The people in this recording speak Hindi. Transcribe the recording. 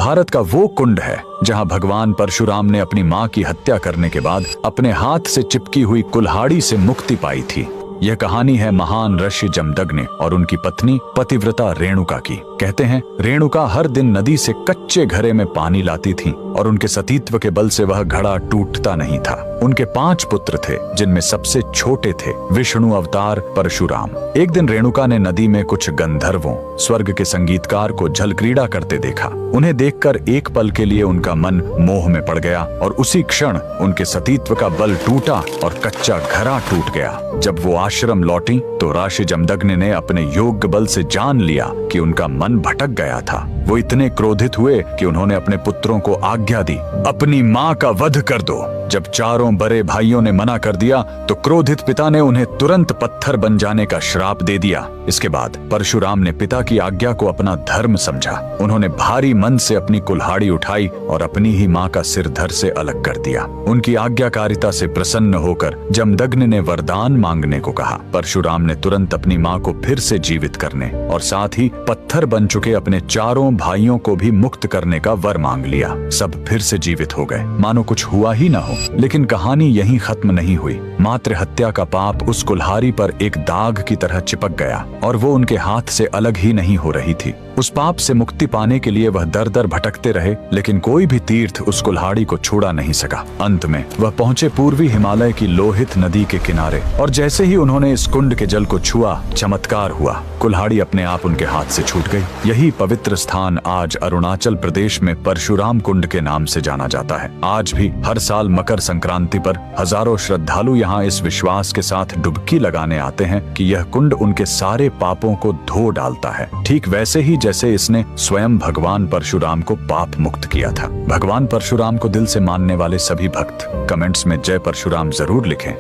महाभारत का वो कुंड है जहां भगवान परशुराम ने अपनी मां की हत्या करने के बाद अपने हाथ से चिपकी हुई कुल्हाड़ी से मुक्ति पाई थी। यह कहानी है महान ऋषि जमदग्नि और उनकी पत्नी पतिव्रता रेणुका की। कहते हैं रेणुका हर दिन नदी से कच्चे घड़े में पानी लाती थी और उनके सतीत्व के बल से वह घड़ा टूटता नहीं था। उनके 5 पुत्र थे जिनमें सबसे छोटे थे विष्णु अवतार परशुराम। एक दिन रेणुका ने नदी में कुछ गंधर्वों स्वर्ग के संगीतकार को जल क्रीड़ा करते देखा। उन्हें देखकर एक पल के लिए उनका मन मोह में पड़ गया और उसी क्षण उनके सतीत्व का बल टूटा और कच्चा घड़ा टूट गया। जब वो आश्रम लौटी तो ऋषि जमदग्नि ने अपने योग्य बल से जान लिया कि उनका मन भटक गया था। वो इतने क्रोधित हुए कि उन्होंने अपने पुत्रों को आज्ञा दी, अपनी मां का वध कर दो। जब चारों बड़े भाइयों ने मना कर दिया तो क्रोधित पिता ने उन्हें तुरंत पत्थर बन जाने का श्राप दे दिया। इसके बाद परशुराम ने पिता की आज्ञा को अपना धर्म समझा। उन्होंने भारी मन से अपनी कुल्हाड़ी उठाई और अपनी ही मां का सिर धड़ से अलग कर दिया। उनकी आज्ञाकारिता से प्रसन्न होकर जमदग्नि ने वरदान मांगने को कहा। परशुराम ने तुरंत अपनी मां को फिर से जीवित करने और साथ ही पत्थर बन चुके अपने चारों भाइयों को भी मुक्त करने का वर मांग लिया। सब फिर से जीवित हो गए, मानो कुछ हुआ ही न हो। लेकिन कहानी यहीं खत्म नहीं हुई। मातृ हत्या का पाप उस कुल्हाड़ी पर एक दाग की तरह चिपक गया और वो उनके हाथ से अलग ही नहीं हो रही थी। उस पाप से मुक्ति पाने के लिए वह दर दर भटकते रहे, लेकिन कोई भी तीर्थ उस कुल्हाड़ी को छुड़ा नहीं सका। अंत में वह पहुंचे पूर्वी हिमालय की लोहित नदी के किनारे और जैसे ही उन्होंने इस कुंड के जल को छुआ, चमत्कार हुआ। कुल्हाड़ी अपने आप उनके हाथ से छूट गई। यही पवित्र स्थान आज अरुणाचल प्रदेश में परशुराम कुंड के नाम से जाना जाता है। आज भी हर साल मकर संक्रांति पर हजारों श्रद्धालु यहाँ इस विश्वास के साथ डुबकी लगाने आते हैं कि यह कुंड उनके सारे पापों को धो डालता है, ठीक वैसे ही जैसे इसने स्वयं भगवान परशुराम को पाप मुक्त किया था। भगवान परशुराम को दिल से मानने वाले सभी भक्त कमेंट्स में जय परशुराम जरूर लिखें।